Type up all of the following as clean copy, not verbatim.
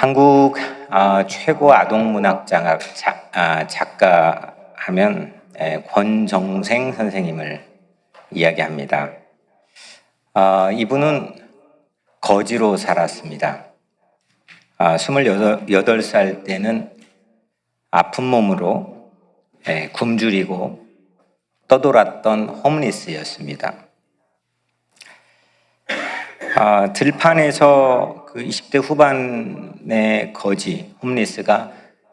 한국 최고 아동문학 작가 하면 권정생 선생님을 이야기합니다. 이분은 거지로 살았습니다. 28살 때는 아픈 몸으로 굶주리고 떠돌았던 홈리스였습니다. 들판에서 그 20대 후반의 거지, 홈리스가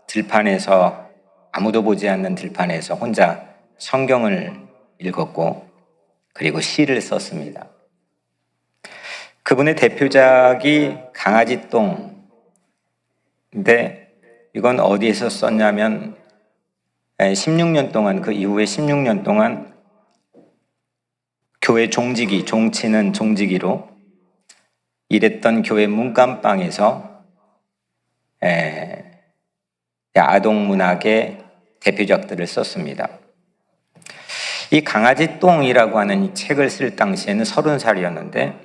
들판에서 아무도 보지 않는 들판에서 혼자 성경을 읽었고 그리고 시를 썼습니다. 그분의 대표작이 강아지 똥인데 이건 어디에서 썼냐면 16년 동안 그 이후에 16년 동안 교회 종지기, 종치는 종지기로 일했던 교회 문간방에서 아동문학의 대표작들을 썼습니다. 이 강아지 똥이라고 하는 이 책을 쓸 당시에는 30살이었는데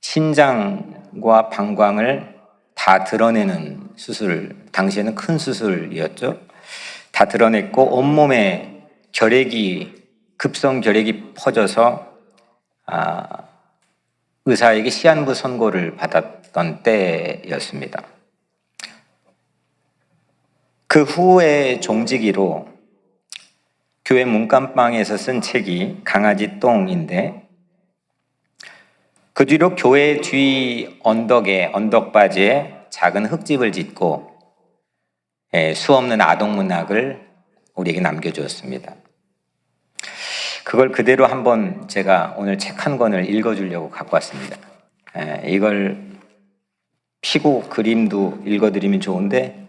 신장과 방광을 다 드러내는 수술, 당시에는 큰 수술이었죠. 다 드러냈고 온몸에 급성 결핵이 퍼져서 의사에게 시한부 선고를 받았던 때였습니다. 그 후에 종지기로 교회 문간방에서 쓴 책이 강아지 똥인데 그 뒤로 교회 뒤 언덕바지에 작은 흙집을 짓고 수없는 아동문학을 우리에게 남겨주었습니다. 그걸 그대로 한번 제가 오늘 책 한 권을 읽어주려고 갖고 왔습니다. 이걸 피고 그림도 읽어드리면 좋은데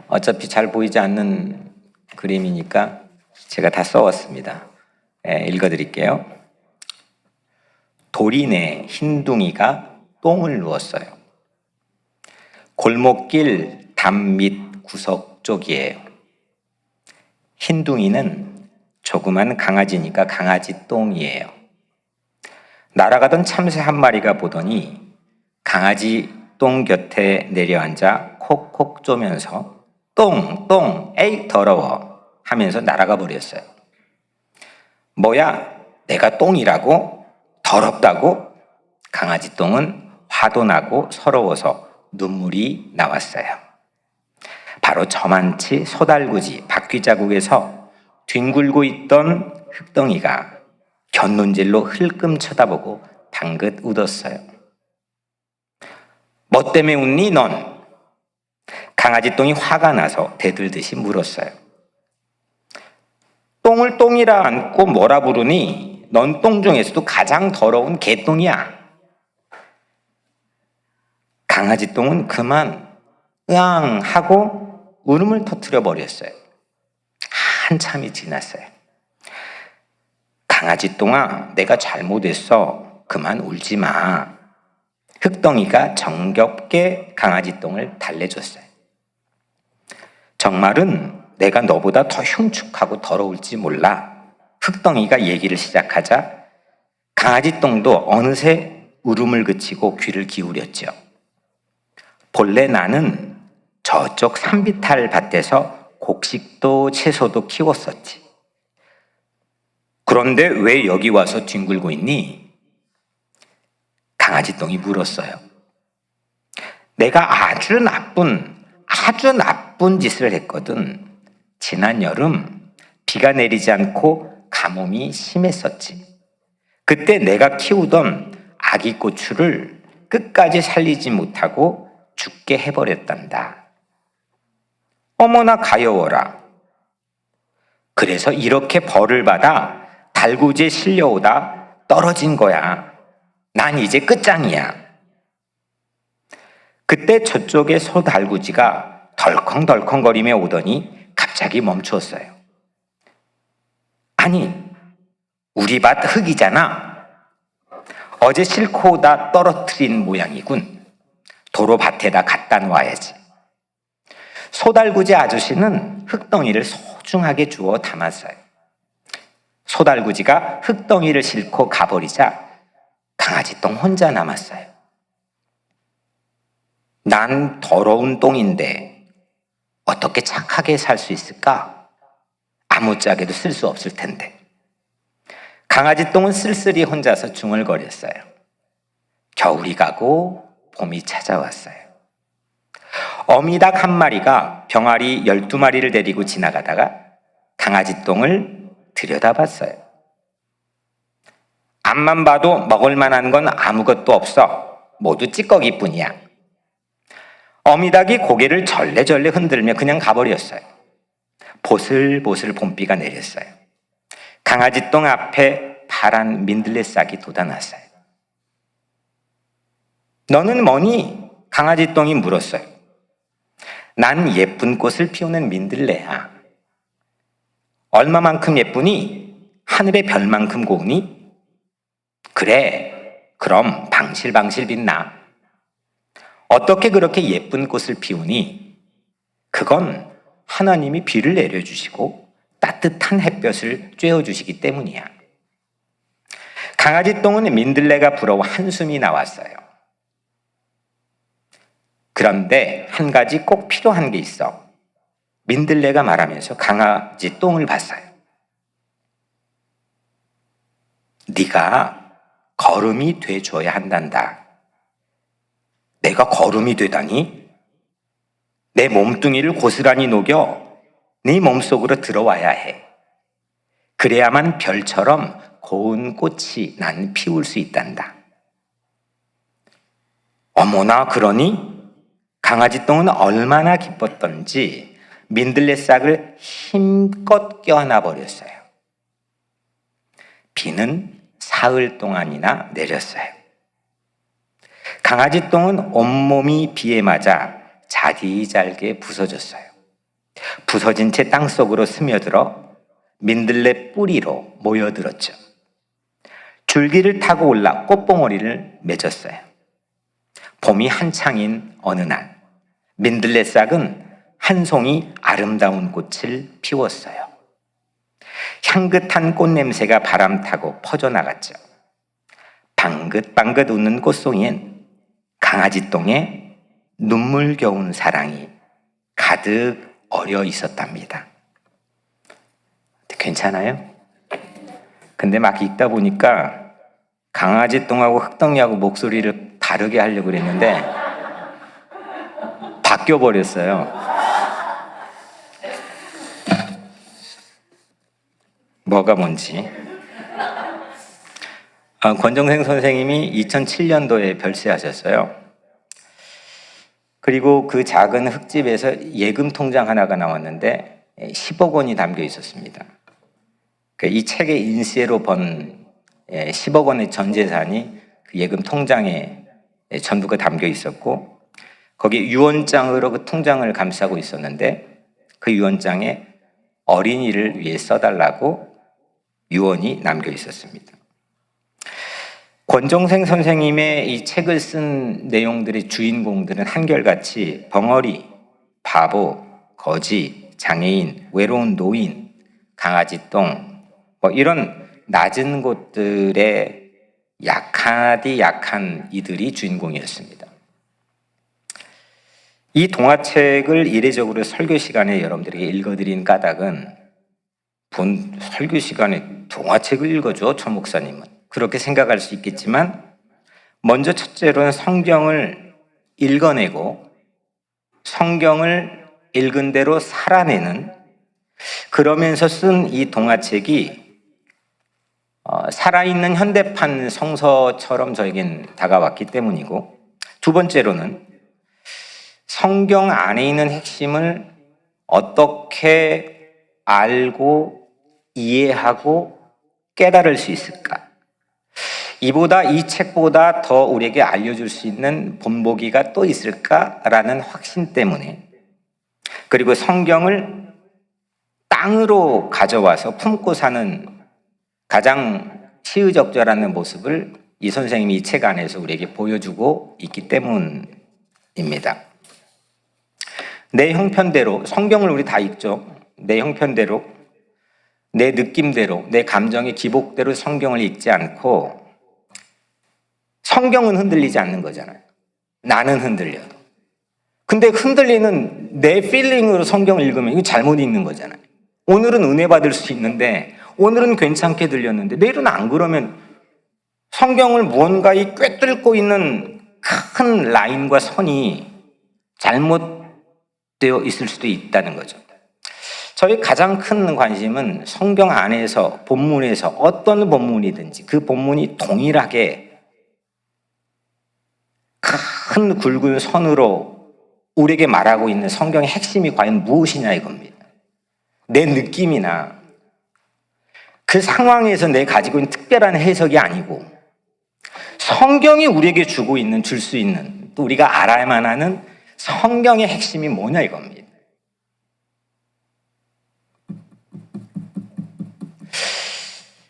어차피 잘 보이지 않는 그림이니까 제가 다 써왔습니다. 읽어드릴게요. 도리네 흰둥이가 똥을 누웠어요. 골목길 담 밑 구석 쪽이에요. 흰둥이는 조그만 강아지니까 강아지 똥이에요. 날아가던 참새 한 마리가 보더니 강아지 똥 곁에 내려앉아 콕콕 쪼면서 똥, 에이 더러워 하면서 날아가 버렸어요. 뭐야, 내가 똥이라고? 더럽다고? 강아지 똥은 화도 나고 서러워서 눈물이 나왔어요. 바로 저만치 소달구지 바퀴자국에서 뒹굴고 있던 흙덩이가 곁눈질로 흘끔 쳐다보고 방긋 웃었어요. 뭐 때문에 웃니 넌? 강아지 똥이 화가 나서 대들듯이 물었어요. 똥을 똥이라 안고 뭐라 부르니? 넌 똥 중에서도 가장 더러운 개똥이야. 강아지 똥은 그만 으앙 하고 울음을 터뜨려 버렸어요. 한참이 지났어요. 강아지 똥아, 내가 잘못했어. 그만 울지 마. 흙덩이가 정겹게 강아지 똥을 달래줬어요. 정말은 내가 너보다 더 흉측하고 더러울지 몰라. 흙덩이가 얘기를 시작하자 강아지 똥도 어느새 울음을 그치고 귀를 기울였죠. 본래 나는 저쪽 산비탈 밭에서 곡식도 채소도 키웠었지. 그런데 왜 여기 와서 뒹굴고 있니? 강아지 똥이 물었어요. 내가 아주 나쁜 짓을 했거든. 지난 여름 비가 내리지 않고 가뭄이 심했었지. 그때 내가 키우던 아기 고추를 끝까지 살리지 못하고 죽게 해버렸단다. 어머나 가여워라. 그래서 이렇게 벌을 받아 달구지에 실려오다 떨어진 거야. 난 이제 끝장이야. 그때 저쪽에 소달구지가 덜컹덜컹거리며 오더니 갑자기 멈추었어요. 아니, 우리 밭 흙이잖아. 어제 싣고 오다 떨어뜨린 모양이군. 도로 밭에다 갖다 놓아야지. 소달구지 아저씨는 흙덩이를 소중하게 주워 담았어요. 소달구지가 흙덩이를 싣고 가버리자 강아지 똥 혼자 남았어요. 난 더러운 똥인데 어떻게 착하게 살 수 있을까? 아무짝에도 쓸 수 없을 텐데. 강아지 똥은 쓸쓸히 혼자서 중얼거렸어요. 겨울이 가고 봄이 찾아왔어요. 어미닭 한 마리가 병아리 12마리를 데리고 지나가다가 강아지 똥을 들여다봤어요. 앞만 봐도 먹을 만한 건 아무것도 없어. 모두 찌꺼기뿐이야. 어미닭이 고개를 절레절레 흔들며 그냥 가버렸어요. 보슬보슬 봄비가 내렸어요. 강아지 똥 앞에 파란 민들레 싹이 돋아났어요. 너는 뭐니? 강아지 똥이 물었어요. 난 예쁜 꽃을 피우는 민들레야. 얼마만큼 예쁘니? 하늘의 별만큼 고우니? 그래, 그럼 방실방실 빛나. 어떻게 그렇게 예쁜 꽃을 피우니? 그건 하나님이 비를 내려주시고 따뜻한 햇볕을 쬐어주시기 때문이야. 강아지 똥은 민들레가 부러워 한숨이 나왔어요. 그런데 한 가지 꼭 필요한 게 있어. 민들레가 말하면서 강아지 똥을 봤어요. 네가 거름이 돼줘야 한단다. 내가 거름이 되다니? 내 몸뚱이를 고스란히 녹여 네 몸속으로 들어와야 해. 그래야만 별처럼 고운 꽃이 난 피울 수 있단다. 어머나 그러니? 강아지 똥은 얼마나 기뻤던지 민들레 싹을 힘껏 껴안아 버렸어요. 비는 사흘 동안이나 내렸어요. 강아지 똥은 온몸이 비에 맞아 자디잘게 부서졌어요. 부서진 채 땅속으로 스며들어 민들레 뿌리로 모여들었죠. 줄기를 타고 올라 꽃봉오리를 맺었어요. 봄이 한창인 어느 날 민들레 싹은 한 송이 아름다운 꽃을 피웠어요. 향긋한 꽃냄새가 바람 타고 퍼져나갔죠. 방긋방긋 웃는 꽃송이엔 강아지 똥에 눈물겨운 사랑이 가득 어려 있었답니다. 괜찮아요? 근데 막 읽다 보니까 강아지 똥하고 흑덩이하고 목소리를 다르게 하려고 그랬는데 바뀌어버렸어요. 뭐가 뭔지. 권정생 선생님이 2007년도에 별세하셨어요. 그리고 그 작은 흙집에서 예금 통장 하나가 나왔는데 10억 원이 담겨 있었습니다. 이 책의 인쇄로 번 10억 원의 전 재산이 그 예금 통장에 전부가 담겨 있었고, 거기에 유언장으로 그 통장을 감싸고 있었는데 그 유언장에 어린이를 위해 써달라고 유언이 남겨 있었습니다. 권정생 선생님의 이 책을 쓴 내용들의 주인공들은 한결같이 벙어리, 바보, 거지, 장애인, 외로운 노인, 강아지 똥, 이런 낮은 곳들의 약한 이들이 주인공이었습니다. 이 동화책을 이례적으로 설교 시간에 여러분들에게 읽어드린 까닭은, 본 설교 시간에 동화책을 읽어줘, 조 목사님은. 그렇게 생각할 수 있겠지만, 먼저 첫째로는 성경을 읽어내고 성경을 읽은 대로 살아내는, 그러면서 쓴 이 동화책이 살아있는 현대판 성서처럼 저에겐 다가왔기 때문이고, 두 번째로는 성경 안에 있는 핵심을 어떻게 알고 이해하고 깨달을 수 있을까? 이 책보다 더 우리에게 알려줄 수 있는 본보기가 또 있을까라는 확신 때문에, 그리고 성경을 땅으로 가져와서 품고 사는 가장 시의적절한 모습을 이 선생님이 이 책 안에서 우리에게 보여주고 있기 때문입니다. 내 형편대로, 성경을 우리 다 읽죠. 내 형편대로, 내 느낌대로, 내 감정의 기복대로 성경을 읽지 않고, 성경은 흔들리지 않는 거잖아요. 나는 흔들려도. 근데 흔들리는 내 필링으로 성경을 읽으면 이거 잘못 읽는 거잖아요. 오늘은 은혜 받을 수 있는데, 오늘은 괜찮게 들렸는데 내일은 안 그러면 성경을 무언가에 꿰뚫고 있는 큰 라인과 선이 잘못되어 있을 수도 있다는 거죠. 저희 가장 큰 관심은 성경 안에서, 본문에서 어떤 본문이든지 그 본문이 동일하게 큰 굵은 선으로 우리에게 말하고 있는 성경의 핵심이 과연 무엇이냐 이겁니다. 내 느낌이나 그 상황에서 내가 가지고 있는 특별한 해석이 아니고 성경이 우리에게 주고 있는, 줄 수 있는, 또 우리가 알아야만 하는 성경의 핵심이 뭐냐 이겁니다.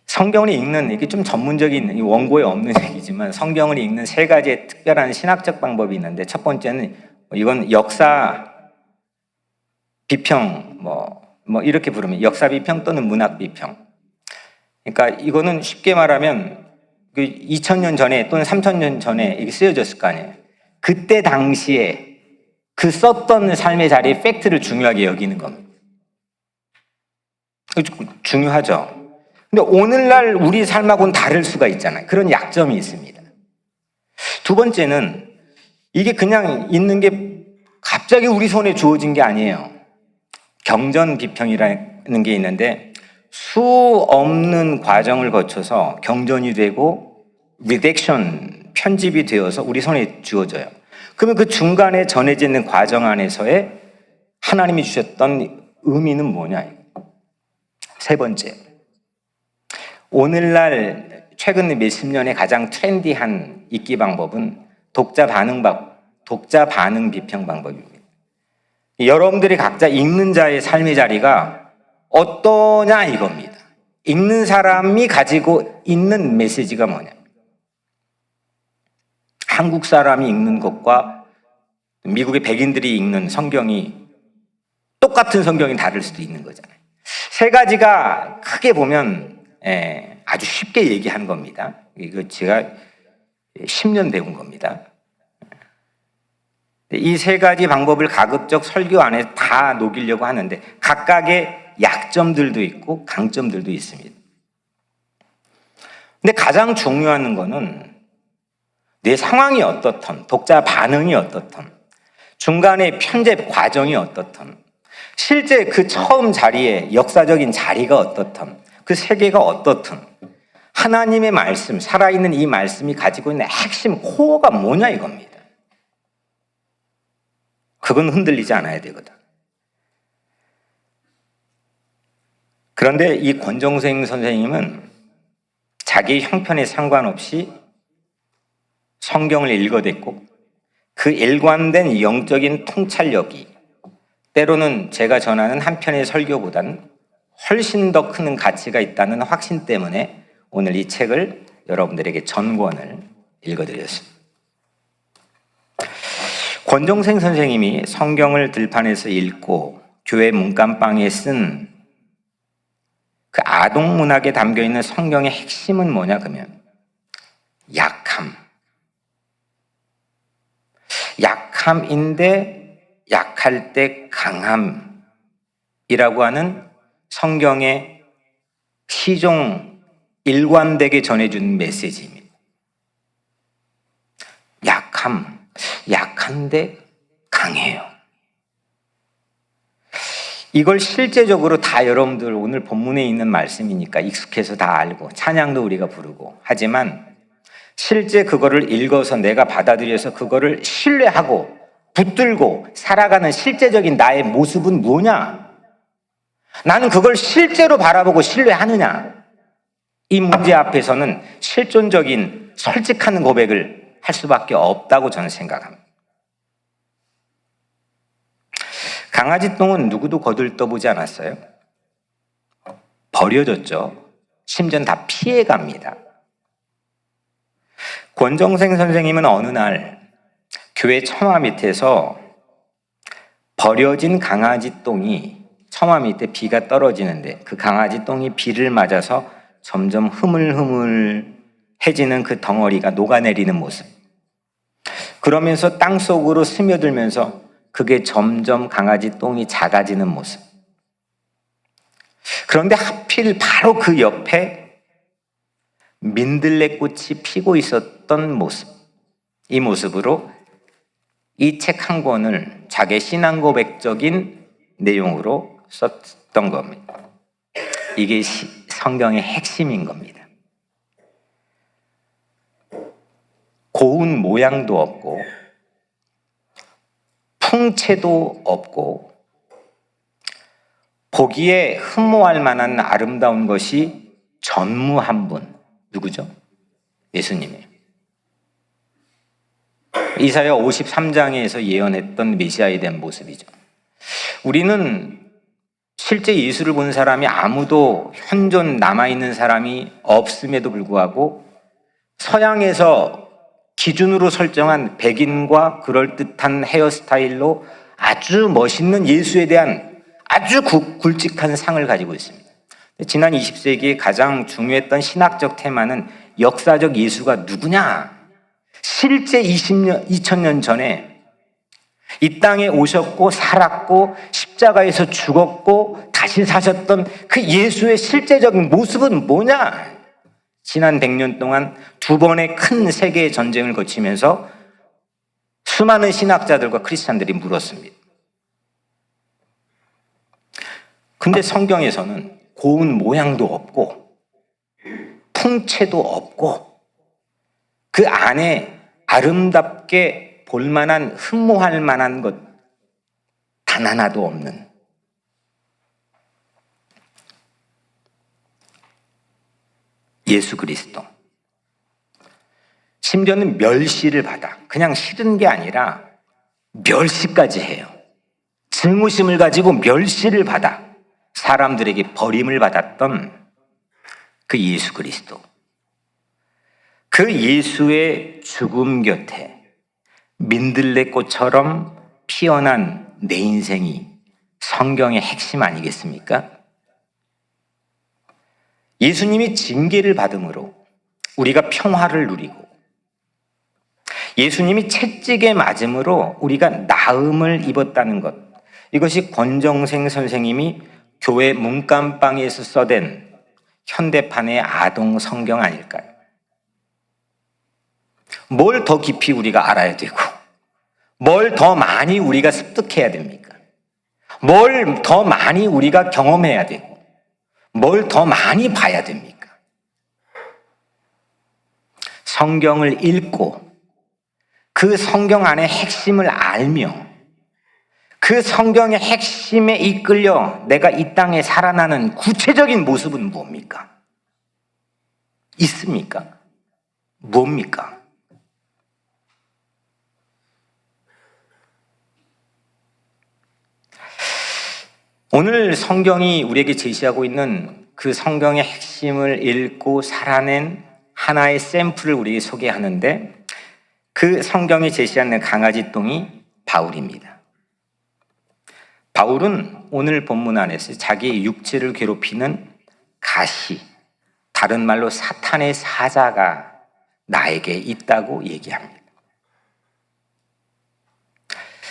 성경을 읽는, 이게 좀 전문적인, 원고에 없는 얘기지만 성경을 읽는 세 가지의 특별한 신학적 방법이 있는데, 첫 번째는 이건 역사 비평, 이렇게 부르면 역사 비평 또는 문학 비평. 그러니까 이거는 쉽게 말하면 2000년 전에 또는 3000년 전에 이게 쓰여졌을 거 아니에요. 그때 당시에 그 썼던 삶의 자리에 팩트를 중요하게 여기는 겁니다. 중요하죠. 근데 오늘날 우리 삶하고는 다를 수가 있잖아요. 그런 약점이 있습니다. 두 번째는 이게 그냥 있는 게 갑자기 우리 손에 주어진 게 아니에요. 경전 비평이라는 게 있는데 수 없는 과정을 거쳐서 경전이 되고 리렉션, 편집이 되어서 우리 손에 주어져요. 그러면 그 중간에 전해지는 과정 안에서의 하나님이 주셨던 의미는 뭐냐? 세 번째, 오늘날 최근 몇십 년에 가장 트렌디한 읽기 방법은 독자 반응 비평 방법입니다. 여러분들이 각자 읽는 자의 삶의 자리가 어떠냐 이겁니다. 읽는 사람이 가지고 있는 메시지가 뭐냐. 한국 사람이 읽는 것과 미국의 백인들이 읽는 성경이 똑같은 성경이 다를 수도 있는 거잖아요. 세 가지가 크게 보면 아주 쉽게 얘기하는 겁니다. 이거 제가 10년 배운 겁니다. 이 세 가지 방법을 가급적 설교 안에 다 녹이려고 하는데 각각의 약점들도 있고 강점들도 있습니다. 근데 가장 중요한 거는 내 상황이 어떻든, 독자 반응이 어떻든, 중간에 편집 과정이 어떻든, 실제 그 처음 자리에 역사적인 자리가 어떻든, 그 세계가 어떻든, 하나님의 말씀, 살아있는 이 말씀이 가지고 있는 핵심 코어가 뭐냐 이겁니다. 그건 흔들리지 않아야 되거든. 그런데 이 권정생 선생님은 자기 형편에 상관없이 성경을 읽어댔고 그 일관된 영적인 통찰력이 때로는 제가 전하는 한 편의 설교보다는 훨씬 더 큰 가치가 있다는 확신 때문에 오늘 이 책을 여러분들에게 전권을 읽어드렸습니다. 권정생 선생님이 성경을 들판에서 읽고 교회 문간방에 쓴 그 아동문학에 담겨있는 성경의 핵심은 뭐냐 그러면 약함인데 약할 때 강함이라고 하는 성경의 시종 일관되게 전해주는 메시지입니다. 약한데 강해요. 이걸 실제적으로 다 여러분들 오늘 본문에 있는 말씀이니까 익숙해서 다 알고 찬양도 우리가 부르고 하지만 실제 그거를 읽어서 내가 받아들여서 그거를 신뢰하고 붙들고 살아가는 실제적인 나의 모습은 뭐냐? 나는 그걸 실제로 바라보고 신뢰하느냐? 이 문제 앞에서는 실존적인 솔직한 고백을 할 수밖에 없다고 저는 생각합니다. 강아지 똥은 누구도 거들떠보지 않았어요. 버려졌죠. 심지어 다 피해갑니다. 권정생 선생님은 어느 날 교회 처마 밑에서 버려진 강아지 똥이 처마 밑에 비가 떨어지는데 그 강아지 똥이 비를 맞아서 점점 흐물흐물해지는 그 덩어리가 녹아내리는 모습. 그러면서 땅속으로 스며들면서 그게 점점 강아지 똥이 작아지는 모습. 그런데 하필 바로 그 옆에 민들레꽃이 피고 있었던 모습, 이 모습으로 이 책 한 권을 자기의 신앙 고백적인 내용으로 썼던 겁니다. 이게 성경의 핵심인 겁니다. 고운 모양도 없고 풍채도 없고 보기에 흠모할 만한 아름다운 것이 전무한 분, 누구죠? 예수님이에요. 이사야 53장에서 예언했던 메시아에 대한 모습이죠. 우리는 실제 예수를 본 사람이 아무도 현존 남아있는 사람이 없음에도 불구하고 서양에서 기준으로 설정한 백인과 그럴듯한 헤어스타일로 아주 멋있는 예수에 대한 아주 굵직한 상을 가지고 있습니다. 지난 20세기에 가장 중요했던 신학적 테마는 역사적 예수가 누구냐? 실제 2000년 전에 이 땅에 오셨고 살았고 십자가에서 죽었고 다시 사셨던 그 예수의 실제적인 모습은 뭐냐? 지난 100년 동안 2번의 큰 세계 전쟁을 거치면서 수많은 신학자들과 크리스찬들이 물었습니다. 근데 성경에서는 고운 모양도 없고 풍채도 없고 그 안에 아름답게 볼만한 흠모할 만한 것 단 하나도 없는 예수 그리스도. 심지어는 멸시를 받아. 그냥 싫은 게 아니라 멸시까지 해요. 증오심을 가지고 멸시를 받아 사람들에게 버림을 받았던 그 예수 그리스도. 그 예수의 죽음 곁에 민들레꽃처럼 피어난 내 인생이 성경의 핵심 아니겠습니까? 예수님이 징계를 받음으로 우리가 평화를 누리고 예수님이 채찍에 맞음으로 우리가 나음을 입었다는 것, 이것이 권정생 선생님이 교회 문간방에서 써댄 현대판의 아동 성경 아닐까요? 뭘 더 깊이 우리가 알아야 되고 뭘 더 많이 우리가 습득해야 됩니까? 뭘 더 많이 우리가 경험해야 되고 뭘 더 많이 봐야 됩니까? 성경을 읽고 그 성경 안의 핵심을 알며 그 성경의 핵심에 이끌려 내가 이 땅에 살아나는 구체적인 모습은 뭡니까? 있습니까? 뭡니까? 오늘 성경이 우리에게 제시하고 있는 그 성경의 핵심을 읽고 살아낸 하나의 샘플을 우리에게 소개하는데, 그 성경이 제시하는 강아지 똥이 바울입니다. 바울은 오늘 본문 안에서 자기의 육체를 괴롭히는 가시, 다른 말로 사탄의 사자가 나에게 있다고 얘기합니다.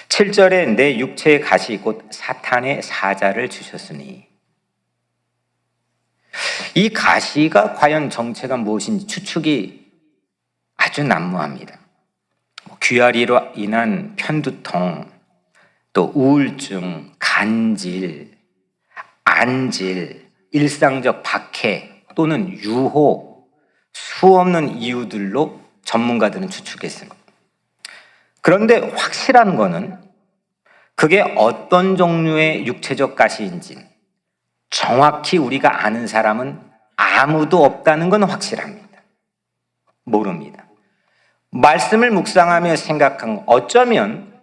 7절에 내 육체의 가시 곧 사탄의 사자를 주셨으니, 이 가시가 과연 정체가 무엇인지 추측이 아주 난무합니다. 귀앓이로 인한 편두통, 또 우울증, 간질, 안질, 일상적 박해 또는 유혹, 수없는 이유들로 전문가들은 추측했습니다. 그런데 확실한 거는 그게 어떤 종류의 육체적 가시인지 정확히 우리가 아는 사람은 아무도 없다는 건 확실합니다. 모릅니다. 말씀을 묵상하며 생각한, 어쩌면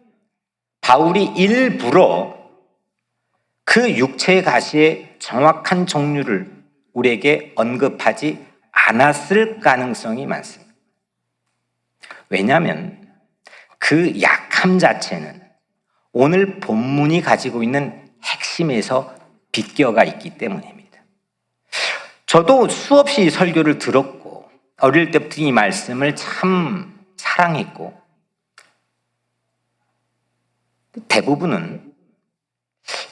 바울이 일부러 그 육체의 가시의 정확한 종류를 우리에게 언급하지 않았을 가능성이 많습니다. 왜냐하면 그 약함 자체는 오늘 본문이 가지고 있는 핵심에서 빗겨가 있기 때문입니다. 저도 수없이 설교를 들었고 어릴 때부터 이 말씀을 참 사랑했고, 대부분은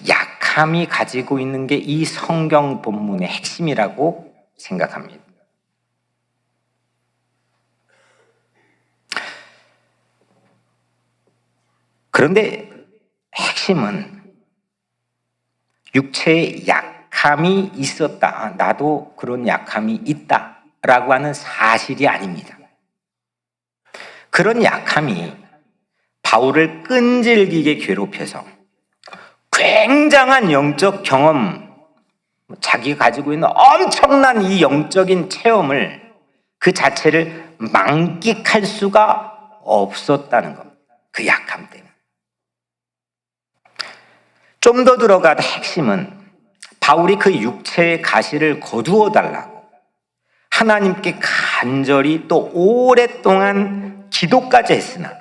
약함이 가지고 있는 게 이 성경 본문의 핵심이라고 생각합니다. 그런데 핵심은 육체의 약함이 있었다, 나도 그런 약함이 있다라고 하는 사실이 아닙니다. 그런 약함이 바울을 끈질기게 괴롭혀서 굉장한 영적 경험, 자기가 가지고 있는 엄청난 이 영적인 체험을 그 자체를 만끽할 수가 없었다는 겁니다. 그 약함 때문에. 좀 더 들어가다 핵심은 바울이 그 육체의 가시를 거두어 달라고 하나님께 간절히 또 오랫동안 기도까지 했으나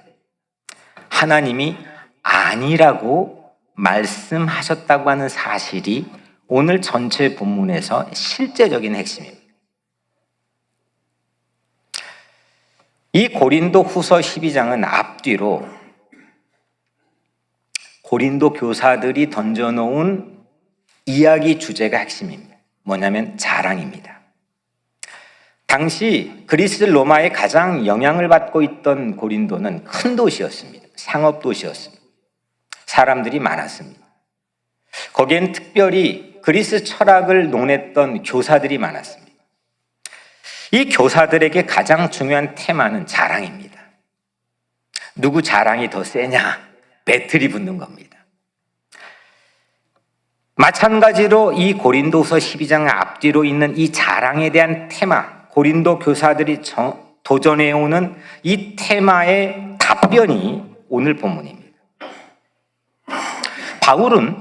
하나님이 아니라고 말씀하셨다고 하는 사실이 오늘 전체 본문에서 실제적인 핵심입니다. 이 고린도 후서 12장은 앞뒤로 고린도 교사들이 던져놓은 이야기 주제가 핵심입니다. 뭐냐면 자랑입니다. 당시 그리스 로마에 가장 영향을 받고 있던 고린도는 큰 도시였습니다. 상업 도시였습니다. 사람들이 많았습니다. 거기엔 특별히 그리스 철학을 논했던 교사들이 많았습니다. 이 교사들에게 가장 중요한 테마는 자랑입니다. 누구 자랑이 더 세냐? 배틀이 붙는 겁니다. 마찬가지로 이 고린도서 12장 앞뒤로 있는 이 자랑에 대한 테마, 고린도 교사들이 도전해오는 이 테마의 답변이 오늘 본문입니다. 바울은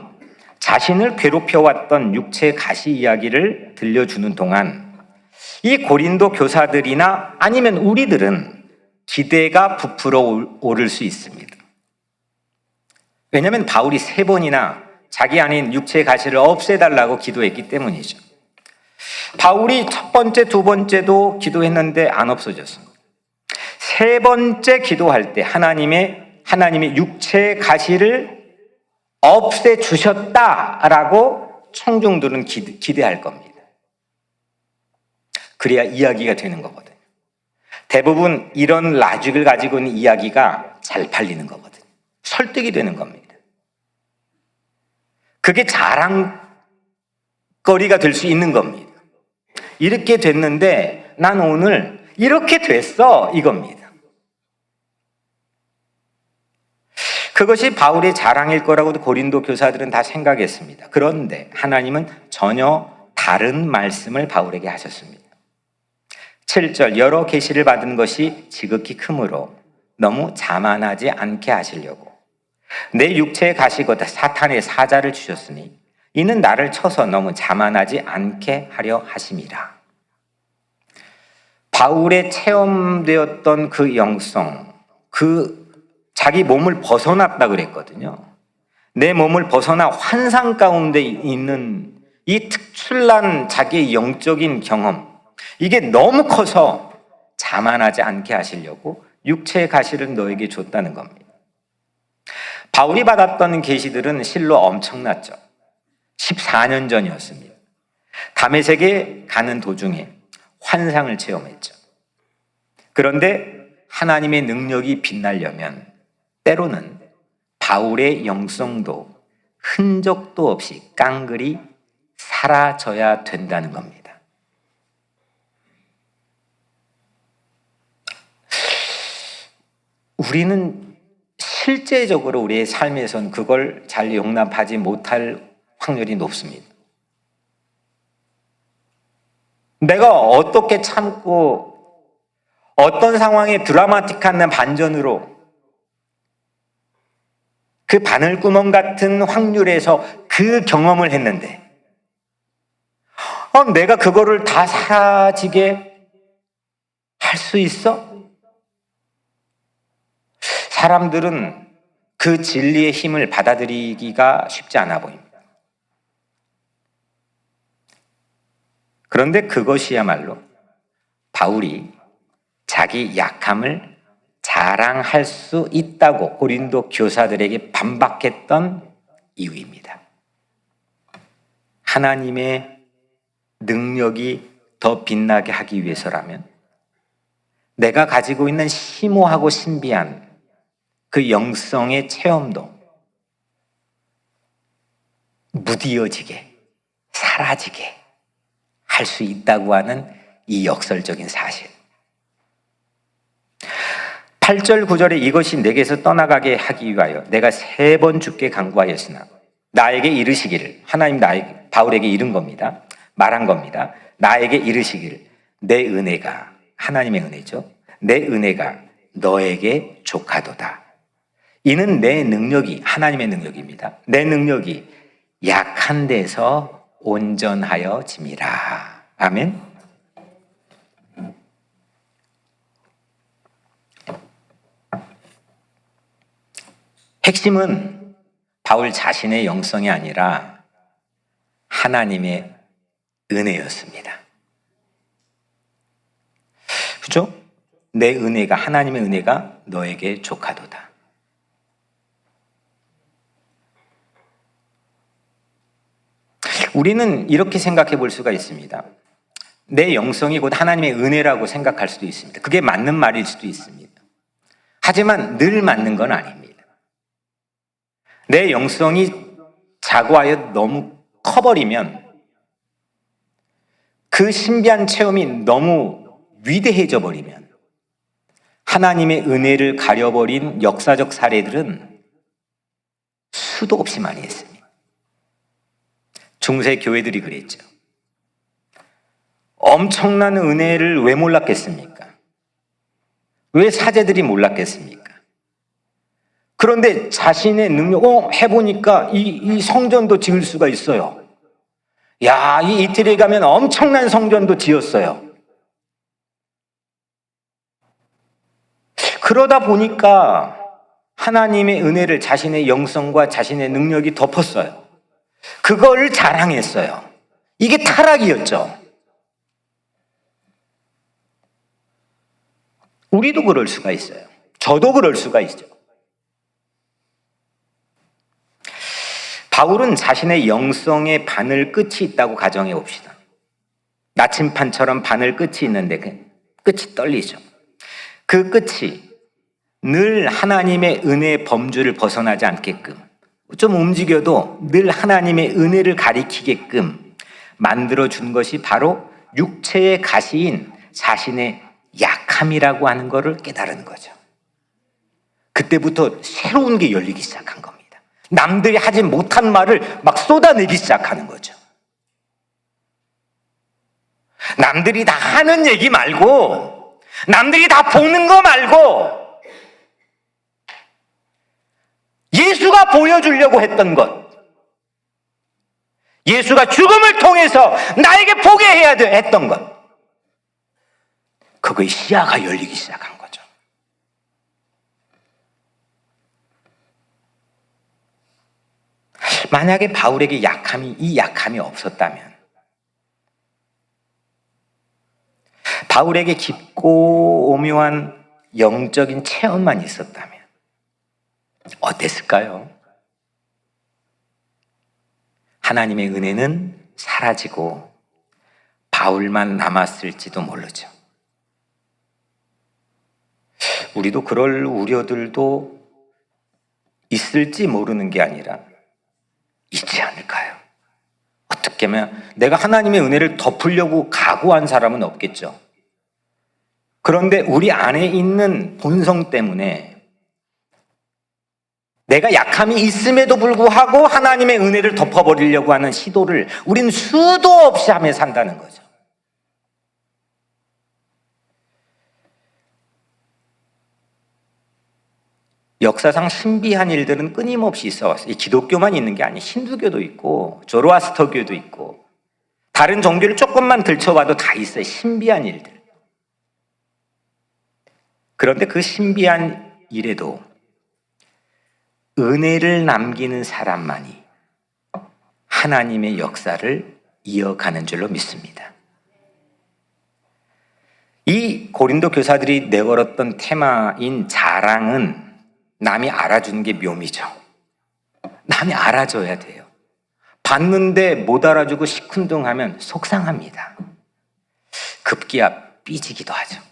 자신을 괴롭혀왔던 육체 가시 이야기를 들려주는 동안 이 고린도 교사들이나 아니면 우리들은 기대가 부풀어 오를 수 있습니다. 왜냐하면 바울이 3번이나 자기 안인 육체의 가시를 없애달라고 기도했기 때문이죠. 바울이 첫 번째, 두 번째도 기도했는데 안 없어졌습니다. 3번째 기도할 때 하나님의 육체의 가시를 없애주셨다라고 청중들은 기대할 겁니다. 그래야 이야기가 되는 거거든요. 대부분 이런 라직을 가지고 있는 이야기가 잘 팔리는 거거든요. 설득이 되는 겁니다. 그게 자랑거리가 될 수 있는 겁니다. 이렇게 됐는데 난 오늘 이렇게 됐어, 이겁니다. 그것이 바울의 자랑일 거라고도 고린도 교사들은 다 생각했습니다. 그런데 하나님은 전혀 다른 말씀을 바울에게 하셨습니다. 7절, 여러 계시를 받은 것이 지극히 크므로 너무 자만하지 않게 하시려고 내 육체의 가시보다 사탄의 사자를 주셨으니 이는 나를 쳐서 너무 자만하지 않게 하려 하심이라. 바울의 체험되었던 그 영성, 자기 몸을 벗어났다 그랬거든요. 내 몸을 벗어나 환상 가운데 있는 이 특출난 자기의 영적인 경험, 이게 너무 커서 자만하지 않게 하시려고 육체의 가시를 너에게 줬다는 겁니다. 바울이 받았던 계시들은 실로 엄청났죠. 14년 전이었습니다. 다메섹에 가는 도중에 환상을 체험했죠. 그런데 하나님의 능력이 빛나려면 때로는 바울의 영성도 흔적도 없이 깡그리 사라져야 된다는 겁니다. 우리는 실제적으로 우리의 삶에선 그걸 잘 용납하지 못할 확률이 높습니다. 내가 어떻게 참고 어떤 상황에 드라마틱한 반전으로 그 바늘구멍 같은 확률에서 그 경험을 했는데 내가 그거를 다 사라지게 할 수 있어? 사람들은 그 진리의 힘을 받아들이기가 쉽지 않아 보입니다. 그런데 그것이야말로 바울이 자기 약함을 자랑할 수 있다고 고린도 교사들에게 반박했던 이유입니다. 하나님의 능력이 더 빛나게 하기 위해서라면 내가 가지고 있는 심오하고 신비한 그 영성의 체험도 무디어지게, 사라지게 할 수 있다고 하는 이 역설적인 사실. 8절 9절에 이것이 내게서 떠나가게 하기 위하여 내가 3번 주께 간구하였으나 나에게 이르시기를, 하나님 바울에게 이른 겁니다. 말한 겁니다. 나에게 이르시기를 내 은혜가, 하나님의 은혜죠, 내 은혜가 너에게 족하도다. 이는 내 능력이, 하나님의 능력입니다, 내 능력이 약한 데서 온전하여짐이라. 아멘. 핵심은 바울 자신의 영성이 아니라 하나님의 은혜였습니다. 그죠? 내 은혜가, 하나님의 은혜가 너에게 족하도다. 우리는 이렇게 생각해 볼 수가 있습니다. 내 영성이 곧 하나님의 은혜라고 생각할 수도 있습니다. 그게 맞는 말일 수도 있습니다. 하지만 늘 맞는 건 아닙니다. 내 영성이 자고하여 너무 커버리면, 그 신비한 체험이 너무 위대해져 버리면 하나님의 은혜를 가려버린 역사적 사례들은 수도 없이 많이 했습니다. 중세 교회들이 그랬죠. 엄청난 은혜를 왜 몰랐겠습니까? 왜 사제들이 몰랐겠습니까? 그런데 자신의 능력, 해보니까 이 성전도 지을 수가 있어요. 야, 이 이태리에 가면 엄청난 성전도 지었어요. 그러다 보니까 하나님의 은혜를 자신의 영성과 자신의 능력이 덮었어요. 그걸 자랑했어요. 이게 타락이었죠. 우리도 그럴 수가 있어요. 저도 그럴 수가 있죠. 바울은 자신의 영성의 바늘 끝이 있다고 가정해 봅시다. 나침판처럼 바늘 끝이 있는데 그 끝이 떨리죠. 그 끝이 늘 하나님의 은혜의 범주를 벗어나지 않게끔, 좀 움직여도 늘 하나님의 은혜를 가리키게끔 만들어준 것이 바로 육체의 가시인 자신의 약함이라고 하는 것을 깨달은 거죠. 그때부터 새로운 게 열리기 시작한 겁니다. 남들이 하지 못한 말을 막 쏟아내기 시작하는 거죠. 남들이 다 하는 얘기 말고, 남들이 다 보는 거 말고, 예수가 보여주려고 했던 것, 예수가 죽음을 통해서 나에게 보게 해야 했던 것, 그거의 시야가 열리기 시작한 거죠. 만약에 바울에게 이 약함이 없었다면, 바울에게 깊고 오묘한 영적인 체험만 있었다면 어땠을까요? 하나님의 은혜는 사라지고 바울만 남았을지도 모르죠. 우리도 그럴 우려들도 있을지 모르는 게 아니라 있지 않을까요? 어떻게 하면 내가 하나님의 은혜를 덮으려고 각오한 사람은 없겠죠. 그런데 우리 안에 있는 본성 때문에 내가 약함이 있음에도 불구하고 하나님의 은혜를 덮어버리려고 하는 시도를 우리는 수도 없이 하며 산다는 거죠. 역사상 신비한 일들은 끊임없이 있어 왔어요. 기독교만 있는 게 아니에요. 힌두교도 있고 조로아스터교도 있고 다른 종교를 조금만 들춰봐도 다 있어요. 신비한 일들. 그런데 그 신비한 일에도 은혜를 남기는 사람만이 하나님의 역사를 이어가는 줄로 믿습니다. 이 고린도 교사들이 내걸었던 테마인 자랑은 남이 알아주는 게 묘미죠. 남이 알아줘야 돼요. 봤는데 못 알아주고 시큰둥하면 속상합니다. 급기야 삐지기도 하죠.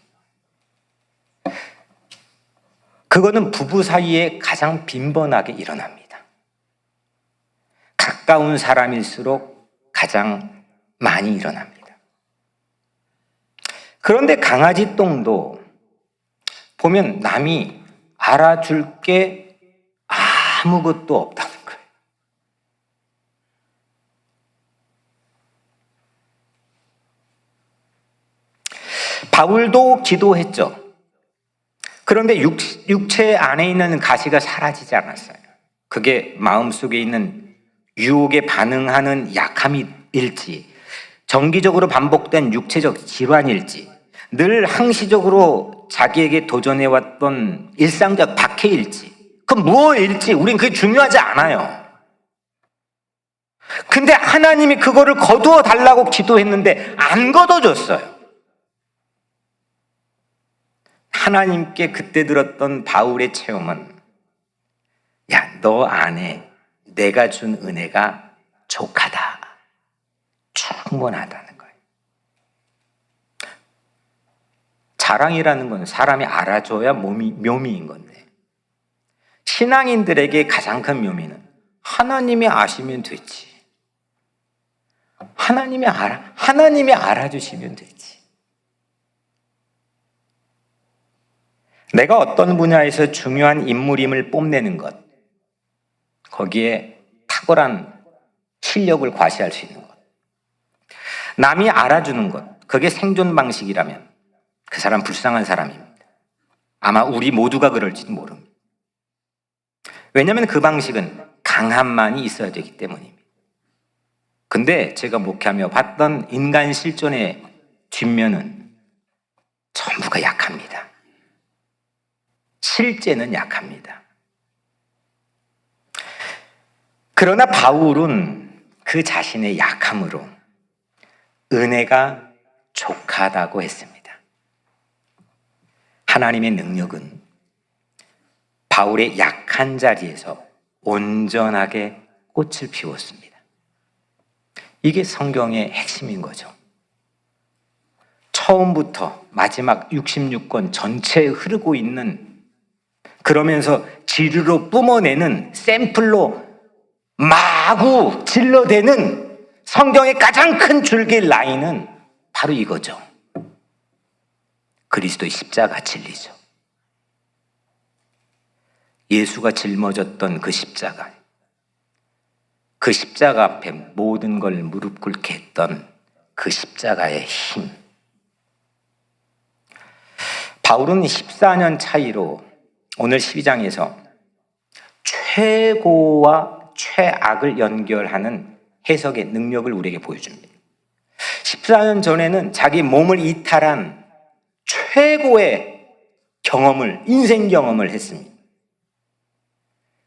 그거는 부부 사이에 가장 빈번하게 일어납니다. 가까운 사람일수록 가장 많이 일어납니다. 그런데 강아지 똥도 보면 남이 알아줄 게 아무것도 없다는 거예요. 바울도 기도했죠. 그런데 육체 안에 있는 가시가 사라지지 않았어요. 그게 마음속에 있는 유혹에 반응하는 약함일지, 정기적으로 반복된 육체적 질환일지, 늘 항시적으로 자기에게 도전해왔던 일상적 박해일지, 그 무엇일지 우린 그게 중요하지 않아요. 근데 하나님이 그거를 거두어 달라고 기도했는데 안 거둬줬어요. 하나님께 그때 들었던 바울의 체험은, 야, 너 안에 내가 준 은혜가 족하다, 충분하다는 거예요. 자랑이라는 건 사람이 알아줘야 묘미인 건데, 신앙인들에게 가장 큰 묘미는 하나님이 아시면 되지. 하나님이 알아주시면 되지. 내가 어떤 분야에서 중요한 인물임을 뽐내는 것, 거기에 탁월한 실력을 과시할 수 있는 것, 남이 알아주는 것, 그게 생존 방식이라면 그 사람 불쌍한 사람입니다. 아마 우리 모두가 그럴지도 모릅니다. 왜냐하면 그 방식은 강함만이 있어야 되기 때문입니다. 근데 제가 목회하며 봤던 인간 실존의 뒷면은 전부가 약합니다. 실제는 약합니다. 그러나 바울은 그 자신의 약함으로 은혜가 족하다고 했습니다. 하나님의 능력은 바울의 약한 자리에서 온전하게 꽃을 피웠습니다. 이게 성경의 핵심인 거죠. 처음부터 마지막 66권 전체에 흐르고 있는, 그러면서 지르로 뿜어내는, 샘플로 마구 질러대는 성경의 가장 큰 줄기 라인은 바로 이거죠. 그리스도의 십자가 진리죠. 예수가 짊어졌던 그 십자가, 그 십자가 앞에 모든 걸 무릎 꿇게 했던 그 십자가의 힘. 바울은 14년 차이로 오늘 12장에서 최고와 최악을 연결하는 해석의 능력을 우리에게 보여줍니다. 14년 전에는 자기 몸을 이탈한 최고의 경험을, 인생 경험을 했습니다.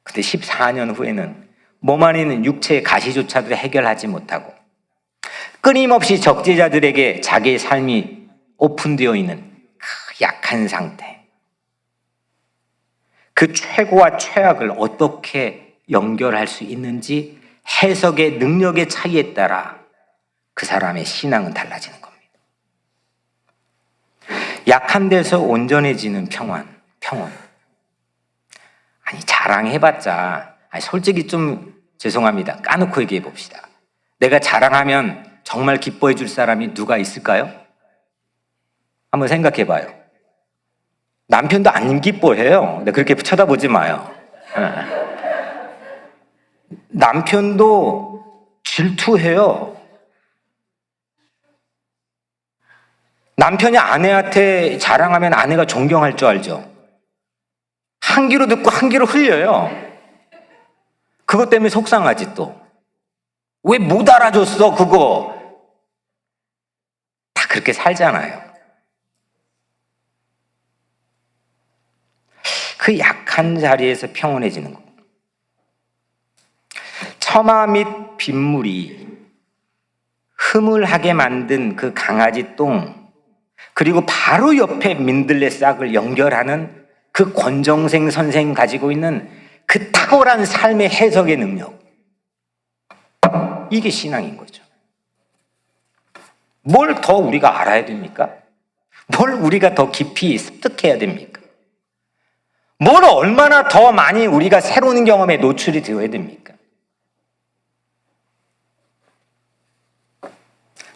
근데 14년 후에는 몸 안에 있는 육체의 가시조차도 해결하지 못하고 끊임없이 적재자들에게 자기의 삶이 오픈되어 있는 그 약한 상태, 그 최고와 최악을 어떻게 연결할 수 있는지 해석의 능력의 차이에 따라 그 사람의 신앙은 달라지는 겁니다. 약한 데서 온전해지는 평온. 아니, 자랑해봤자, 솔직히 좀 죄송합니다. 까놓고 얘기해 봅시다. 내가 자랑하면 정말 기뻐해 줄 사람이 누가 있을까요? 한번 생각해 봐요. 남편도 안 기뻐해요. 근데 그렇게 쳐다보지 마요. 남편도 질투해요. 남편이 아내한테 자랑하면 아내가 존경할 줄 알죠? 한 귀로 듣고 한 귀로 흘려요. 그것 때문에 속상하지 또. 왜 못 알아줬어 그거. 다 그렇게 살잖아요. 그 약한 자리에서 평온해지는 것. 처마 및 빗물이 흐물하게 만든 그 강아지 똥, 그리고 바로 옆에 민들레 싹을 연결하는 그 권정생 선생이 가지고 있는 그 탁월한 삶의 해석의 능력. 이게 신앙인 거죠. 뭘 더 우리가 알아야 됩니까? 뭘 우리가 더 깊이 습득해야 됩니까? 뭘 얼마나 더 많이 우리가 새로운 경험에 노출이 되어야 됩니까?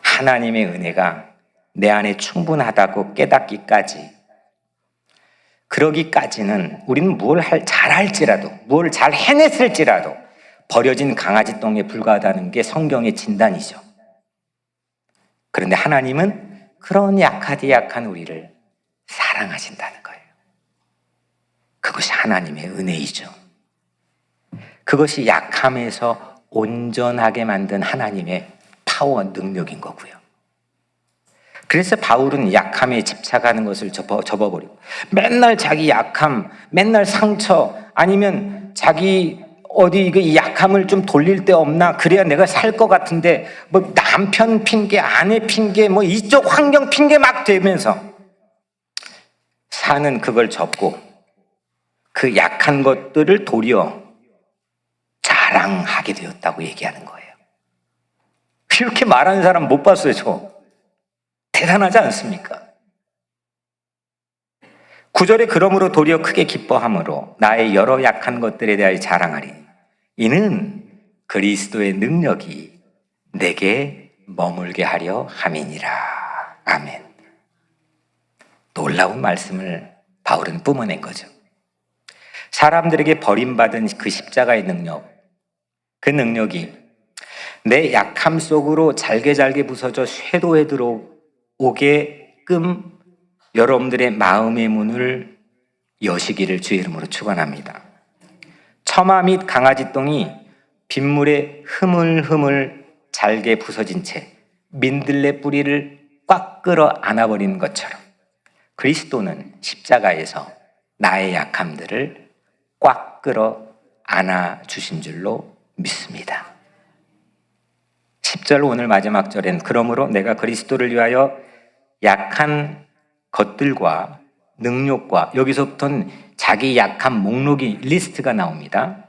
하나님의 은혜가 내 안에 충분하다고 깨닫기까지, 그러기까지는 우리는 뭘 잘할지라도, 뭘 잘 해냈을지라도 버려진 강아지 똥에 불과하다는 게 성경의 진단이죠. 그런데 하나님은 그런 약한 우리를 사랑하신다는 거예요. 그것이 하나님의 은혜이죠. 그것이 약함에서 온전하게 만든 하나님의 파워, 능력인 거고요. 그래서 바울은 약함에 집착하는 것을 접어버리고 맨날 자기 약함, 맨날 상처, 아니면 자기 어디 이 약함을 좀 돌릴 데 없나, 그래야 내가 살 것 같은데 뭐 남편 핑계, 아내 핑계, 뭐 이쪽 환경 핑계 막 대면서 사는 그걸 접고 그 약한 것들을 도리어 자랑하게 되었다고 얘기하는 거예요. 이렇게 말하는 사람 못 봤어요, 저. 대단하지 않습니까? 9절에 그러므로 도리어 크게 기뻐함으로 나의 여러 약한 것들에 대하여 자랑하리니 이는 그리스도의 능력이 내게 머물게 하려 함이니라. 아멘. 놀라운 말씀을 바울은 뿜어낸 거죠. 사람들에게 버림받은 그 십자가의 능력, 그 능력이 내 약함 속으로 잘게 부서져 쇄도해 들어오게끔 여러분들의 마음의 문을 여시기를 주의 이름으로 축원합니다. 처마 및 강아지 똥이 빗물에 흐물흐물 잘게 부서진 채 민들레 뿌리를 꽉 끌어 안아버리는 것처럼 그리스도는 십자가에서 나의 약함들을 꽉 끌어 안아주신 줄로 믿습니다. 10절 오늘 마지막 절엔 그러므로 내가 그리스도를 위하여 약한 것들과 능력과, 여기서부터는 자기 약한 목록이 리스트가 나옵니다.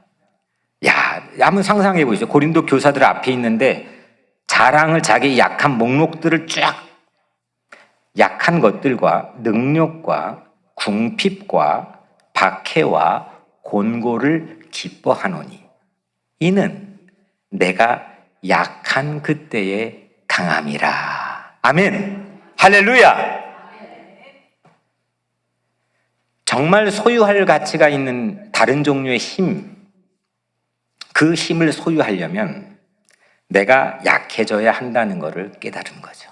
야, 한번 상상해 보시죠. 고린도 교사들 앞에 있는데 자랑을, 자기 약한 목록들을 쫙, 약한 것들과 능력과 궁핍과 박해와 곤고를 기뻐하노니 이는 내가 약한 그때의 강함이라. 아멘. 할렐루야. 정말 소유할 가치가 있는 다른 종류의 힘, 그 힘을 소유하려면 내가 약해져야 한다는 것을 깨달은 거죠.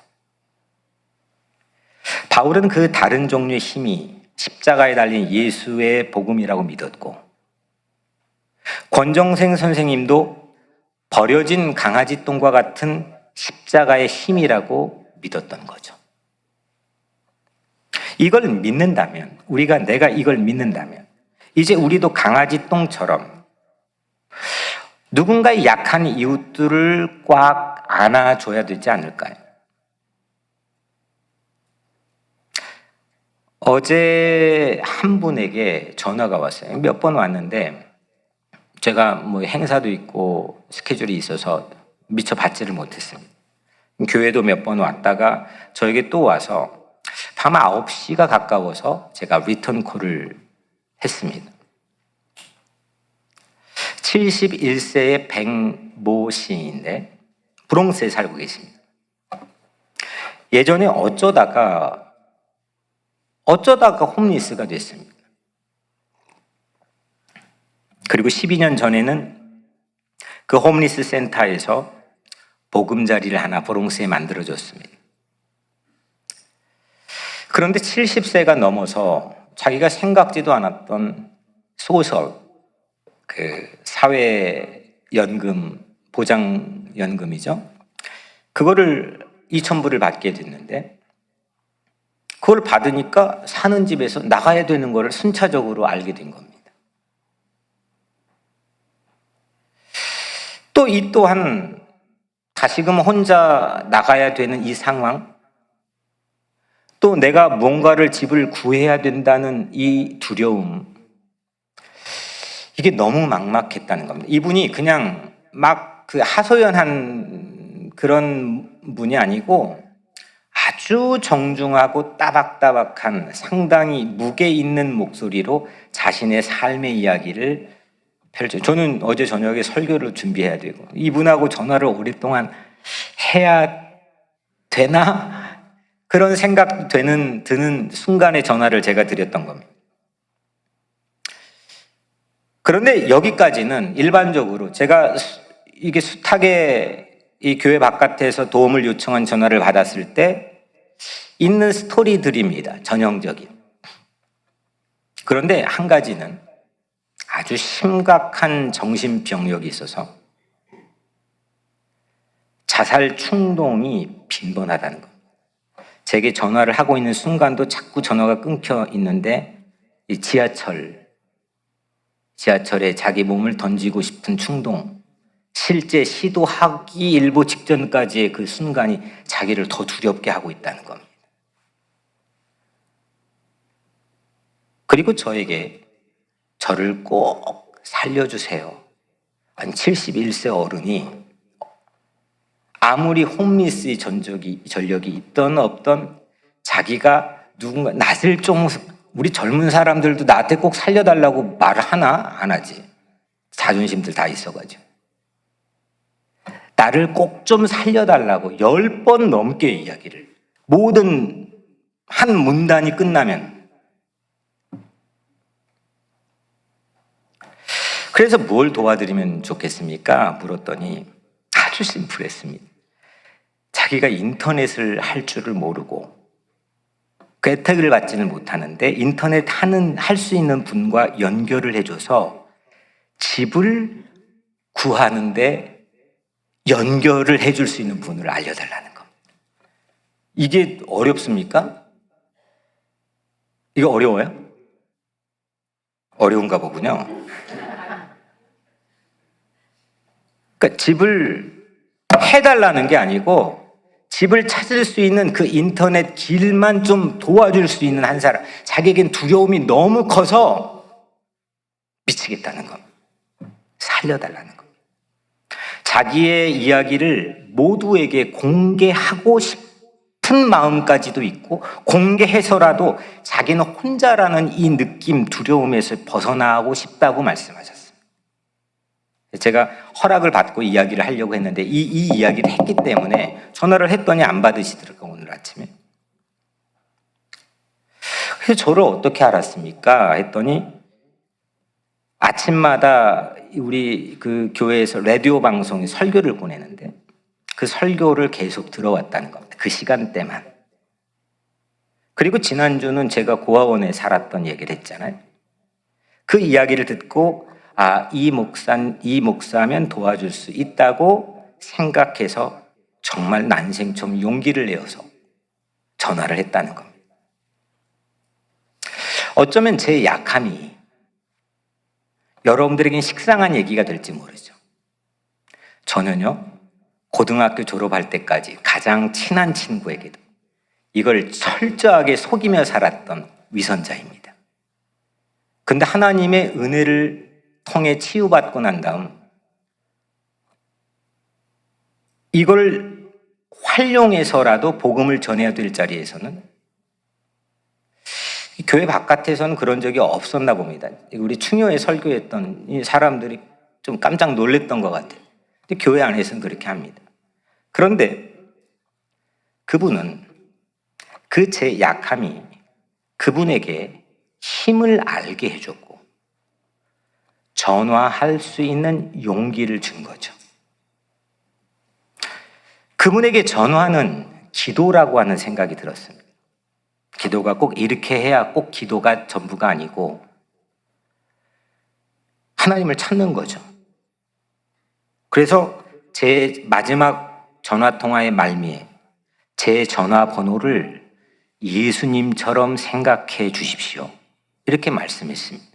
바울은 그 다른 종류의 힘이 십자가에 달린 예수의 복음이라고 믿었고, 권정생 선생님도 버려진 강아지 똥과 같은 십자가의 힘이라고 믿었던 거죠. 이걸 믿는다면, 내가 이걸 믿는다면 이제 우리도 강아지 똥처럼 누군가의 약한 이웃들을 꽉 안아줘야 되지 않을까요? 어제 한 분에게 전화가 왔어요. 몇 번 왔는데 제가 뭐 행사도 있고 스케줄이 있어서 미처 받지를 못했습니다. 교회도 몇 번 왔다가 저에게 또 와서 밤 9시가 가까워서 제가 리턴 콜을 했습니다. 71세의 백모 시인인데 브롱스에 살고 계십니다. 예전에 어쩌다가 홈리스가 됐습니다. 그리고 12년 전에는 그 홈리스 센터에서 보금자리를 하나 브롱스에 만들어줬습니다. 그런데 70세가 넘어서 자기가 생각지도 않았던 소설, 그 사회연금, 보장연금이죠. 그거를 2,000불을 받게 됐는데 그걸 받으니까 사는 집에서 나가야 되는 거를 순차적으로 알게 된 겁니다. 또 이 또한 다시금 혼자 나가야 되는 이 상황, 또 내가 뭔가를 집을 구해야 된다는 이 두려움, 이게 너무 막막했다는 겁니다. 이분이 그냥 막 그 하소연한 그런 분이 아니고 아주 정중하고 따박따박한 상당히 무게 있는 목소리로 자신의 삶의 이야기를 펼쳐요. 저는 어제 저녁에 설교를 준비해야 되고 이분하고 전화를 오랫동안 해야 되나? 그런 생각 드는 순간에 전화를 제가 드렸던 겁니다. 그런데 여기까지는 일반적으로 제가 이게 숱하게 이 교회 바깥에서 도움을 요청한 전화를 받았을 때 있는 스토리들입니다. 전형적인. 그런데 한 가지는 아주 심각한 정신병력이 있어서 자살 충동이 빈번하다는 것. 제게 전화를 하고 있는 순간도 자꾸 전화가 끊겨 있는데 이 지하철에 자기 몸을 던지고 싶은 충동, 실제 시도하기 일보 직전까지의 그 순간이 자기를 더 두렵게 하고 있다는 겁니다. 그리고 저에게 저를 꼭 살려주세요. 아니 71세 어른이 아무리 홈리스의 전력이 있던 없던 자기가 누군가 낯을 좀 우리 젊은 사람들도 나한테 꼭 살려달라고 말을 하나? 안 하지. 자존심들 다 있어가지고. 나를 꼭 좀 살려달라고 10번 넘게 이야기를. 모든 한 문단이 끝나면. 그래서 뭘 도와드리면 좋겠습니까? 물었더니 아주 심플했습니다. 자기가 인터넷을 할 줄을 모르고 그 혜택을 받지는 못하는데 인터넷 할 수 있는 분과 연결을 해줘서 집을 구하는데 연결을 해줄 수 있는 분을 알려달라는 겁니다. 이게 어렵습니까? 이거 어려워요? 어려운가 보군요. 그러니까 집을 해달라는 게 아니고 집을 찾을 수 있는 그 인터넷 길만 좀 도와줄 수 있는 한 사람. 자기에겐 두려움이 너무 커서 미치겠다는 겁니다. 살려달라는 겁니다. 자기의 이야기를 모두에게 공개하고 싶은 마음까지도 있고 공개해서라도 자기는 혼자라는 이 느낌, 두려움에서 벗어나고 싶다고 말씀하셨어요. 제가 허락을 받고 이야기를 하려고 했는데 이 이야기를 했기 때문에 전화를 했더니 안 받으시더라고요, 오늘 아침에. 그래서 저를 어떻게 알았습니까? 했더니 아침마다 우리 그 교회에서 라디오 방송에 설교를 보내는데 그 설교를 계속 들어왔다는 겁니다. 그 시간대만. 그리고 지난주는 제가 고아원에 살았던 얘기를 했잖아요. 그 이야기를 듣고 이 목사면 도와줄 수 있다고 생각해서 정말 난생처럼 용기를 내어서 전화를 했다는 겁니다. 어쩌면 제 약함이 여러분들에겐 식상한 얘기가 될지 모르죠. 저는요, 고등학교 졸업할 때까지 가장 친한 친구에게도 이걸 철저하게 속이며 살았던 위선자입니다. 근데 하나님의 은혜를 통해 치유받고 난 다음 이걸 활용해서라도 복음을 전해야 될 자리에서는 교회 바깥에서는 그런 적이 없었나 봅니다. 우리 충효에 설교했던 이 사람들이 좀 깜짝 놀랐던 것 같아요. 근데 교회 안에서는 그렇게 합니다. 그런데 그분은 그 제 약함이 그분에게 힘을 알게 해줬고 전화할 수 있는 용기를 준 거죠. 그분에게 전화는 기도라고 하는 생각이 들었습니다. 기도가 꼭 이렇게 해야 꼭 기도가 전부가 아니고 하나님을 찾는 거죠. 그래서 제 마지막 전화통화의 말미에 제 전화번호를 예수님처럼 생각해 주십시오. 이렇게 말씀했습니다.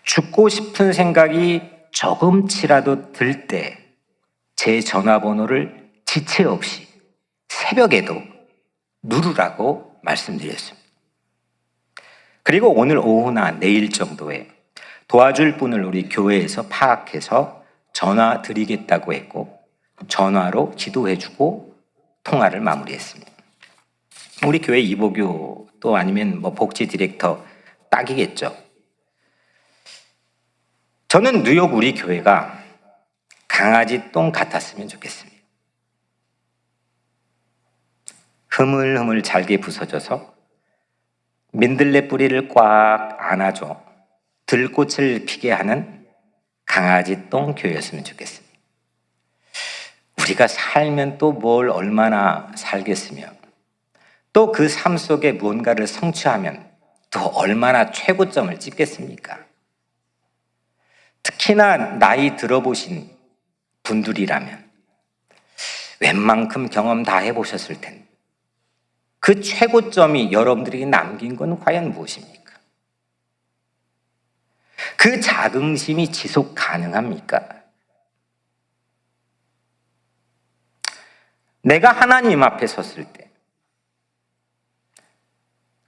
죽고 싶은 생각이 조금치라도 들 때 제 전화번호를 지체 없이 새벽에도 누르라고 말씀드렸습니다. 그리고 오늘 오후나 내일 정도에 도와줄 분을 우리 교회에서 파악해서 전화 드리겠다고 했고 전화로 기도해주고 통화를 마무리했습니다. 우리 교회 이보교 또 아니면 복지 디렉터 딱이겠죠. 저는 뉴욕 우리 교회가 강아지 똥 같았으면 좋겠습니다. 흐물흐물 잘게 부서져서 민들레 뿌리를 꽉 안아줘 들꽃을 피게 하는 강아지 똥 교회였으면 좋겠습니다. 우리가 살면 또 뭘 얼마나 살겠으며 또 그 삶 속에 무언가를 성취하면 또 얼마나 최고점을 찍겠습니까? 특히나 나이 들어보신 분들이라면 웬만큼 경험 다 해보셨을 텐데 그 최고점이 여러분들에게 남긴 건 과연 무엇입니까? 그 자긍심이 지속 가능합니까? 내가 하나님 앞에 섰을 때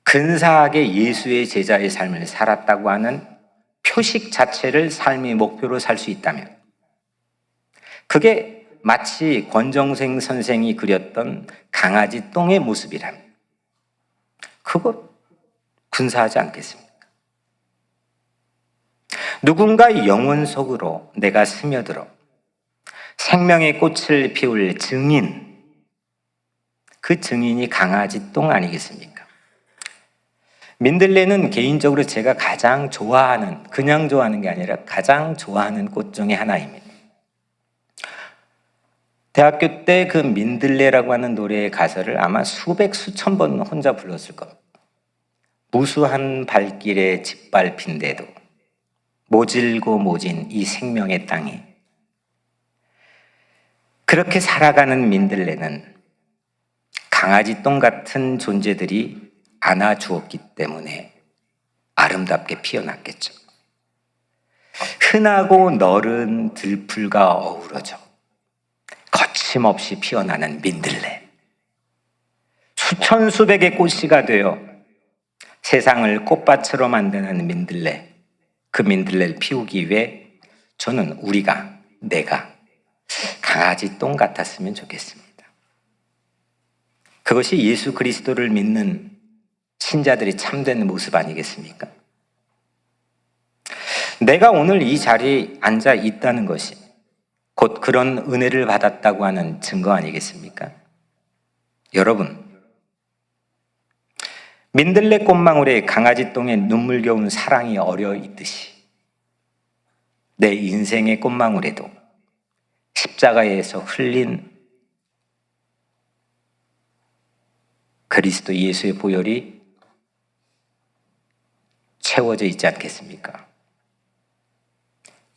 근사하게 예수의 제자의 삶을 살았다고 하는 표식 자체를 삶의 목표로 살 수 있다면 그게 마치 권정생 선생이 그렸던 강아지 똥의 모습이라면 그거 근사하지 않겠습니까? 누군가의 영혼 속으로 내가 스며들어 생명의 꽃을 피울 증인, 그 증인이 강아지 똥 아니겠습니까? 민들레는 개인적으로 제가 가장 좋아하는, 그냥 좋아하는 게 아니라 가장 좋아하는 꽃 중에 하나입니다. 대학교 때 그 민들레라고 하는 노래의 가사를 아마 수백 수천 번 혼자 불렀을 겁니다. 무수한 발길에 짓밟힌데도 모질고 모진 이 생명의 땅에 그렇게 살아가는 민들레는 강아지 똥 같은 존재들이 안아주었기 때문에 아름답게 피어났겠죠. 흔하고 너른 들풀과 어우러져 거침없이 피어나는 민들레. 수천 수백의 꽃씨가 되어 세상을 꽃밭으로 만드는 민들레. 그 민들레를 피우기 위해 저는 내가 강아지 똥 같았으면 좋겠습니다. 그것이 예수 그리스도를 믿는 신자들이 참된 모습 아니겠습니까? 내가 오늘 이 자리에 앉아 있다는 것이 곧 그런 은혜를 받았다고 하는 증거 아니겠습니까? 여러분, 민들레 꽃망울에 강아지 똥에 눈물겨운 사랑이 어려 있듯이 내 인생의 꽃망울에도 십자가에서 흘린 그리스도 예수의 보혈이 채워져 있지 않겠습니까?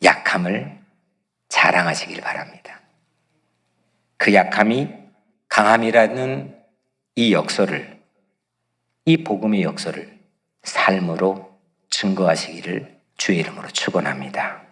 약함을 자랑하시길 바랍니다. 그 약함이 강함이라는 이 역설을, 이 복음의 역설을 삶으로 증거하시기를 주의 이름으로 축원합니다.